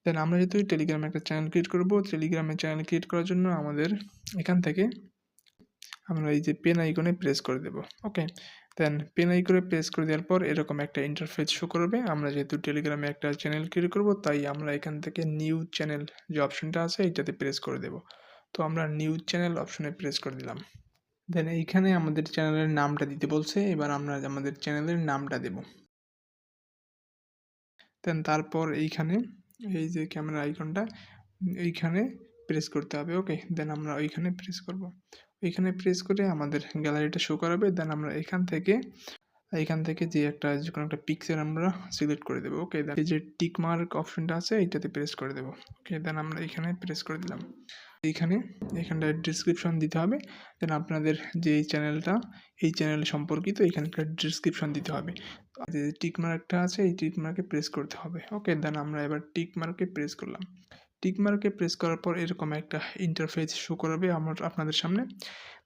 দেন আমরা যেহেতু টেলিগ্রামে একটা চ্যানেল ক্রিয়েট করব, টেলিগ্রামে চ্যানেল ক্রিয়েট করার জন্য আমাদের এখান থেকে আমরা এই যে পেন আইকনে প্রেস করে দেব। ওকে, দেন পেন আইকনে প্রেস করে দেওয়ার পর এরকম একটা ইন্টারফেস শো করবে। আমরা যেহেতু টেলিগ্রামে একটা চ্যানেল ক্রিয়েট করব, তাই আমরা এখান থেকে নিউ চ্যানেল যে অপশনটা আছে এইটাতে প্রেস করে দেব। তো আমরা নিউ চ্যানেল অপশনে প্রেস করে দিলাম। দেন এইখানে আমাদের চ্যানেলের নামটা দিতে বলছে, এবার আমরা আমাদের চ্যানেলের নামটা দেব। দেন তারপর এইখানে এই যে ক্যামেরা আইকনটা এইখানে প্রেস করতে হবে। ওকে, দেন আমরা ওইখানে প্রেস করব। ওইখানে প্রেস করে আমাদের গ্যালারিটা শো করাবে। দেন আমরা এখান থেকে যে কোনো একটা পিকচার আমরা সিলেক্ট করে দেবো। ওকে, দেন এই যে টিক মার্ক অপশনটা আছে এইটাতে প্রেস করে দেবো। ওকে, দেন আমরা এখানে প্রেস করে দিলাম। এখানটায় ডিসক্রিপশন দিতে হবে। দেন আপনাদের যে এই চ্যানেল সম্পর্কিত এখানে একটা ডিসক্রিপশন দিতে হবে। যে টিক মার্কটা আছে এই টিক মার্কে প্রেস করতে হবে। ওকে, দেন আমরা এবার টিক মার্কে প্রেস করলাম। টিক মার্কে প্রেস করার পর এরকম একটা ইন্টারফেস শো করাবে আপনাদের সামনে।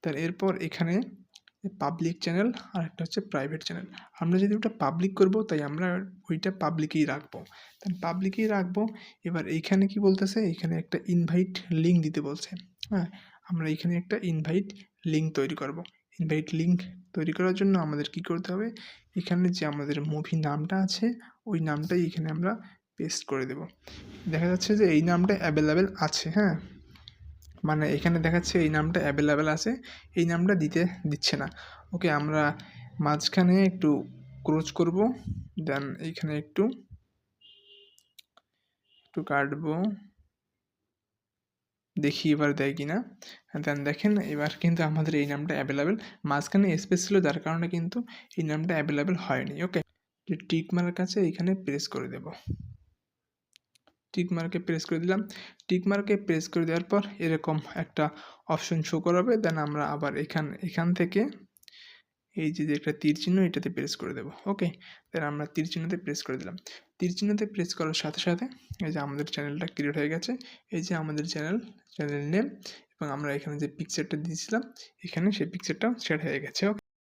তার এরপর এখানে পাবলিক চ্যানেল আর একটা হচ্ছে প্রাইভেট চ্যানেল। আমরা যদি ওটা পাবলিক করব তাই আমরা ওইটা পাবলিকেই রাখবো। দেন পাবলিকেই রাখবো। এবার এইখানে কি বলতেছে, এখানে একটা ইনভাইট লিঙ্ক দিতে বলছে। হ্যাঁ, আমরা এখানে একটা ইনভাইট লিঙ্ক তৈরি করব। ইনভাইট লিঙ্ক তৈরি করার জন্য আমাদের কি করতে হবে, এখানে যে আমাদের মুভি নামটা আছে ওই নামটাই এখানে আমরা পেস্ট করে দেব। দেখা যাচ্ছে যে এই নামটা অ্যাভেলেবেল আছে। হ্যাঁ, মানে এখানে দেখাচ্ছে এই নামটা অ্যাভেলেবেল আছে, এই নামটা দিচ্ছে না। ওকে, আমরা মাঝখানে একটু ক্রোচ করব। দেন এইখানে একটু কাটবো, দেখি এবার দেয় কিনা। দেন দেখেন এবার কিন্তু আমাদের এই নামটা অ্যাভেলেবেল। মাঝখানে স্পেস ছিল যার কারণে কিন্তু এই নামটা অ্যাভেলেবেল হয়নি। ওকে, যে টিক মার্ক আছে এখানে প্রেস করে দেব। টিক মার্কে প্রেস করে দিলাম। টিক মার্কে প্রেস করে দেওয়ার পর এরকম একটা অপশন শো করাবে। দেন আমরা আবার এখান থেকে এই যে একটা তীর চিহ্ন এটাতে প্রেস করে দেব। ওকে, দেন আমরা তীর চিহ্নতে প্রেস করে দিলাম। তীর চিহ্নতে প্রেস করার সাথে সাথে এই যে আমাদের চ্যানেলটা ক্রিয়েট হয়ে গেছে। এই যে আমাদের চ্যানেল নেম, এবং আমরা এখানে যে পিকচারটা দিয়েছিলাম এখানে সেই পিকচারটাও সেট হয়ে গেছে। ওকে।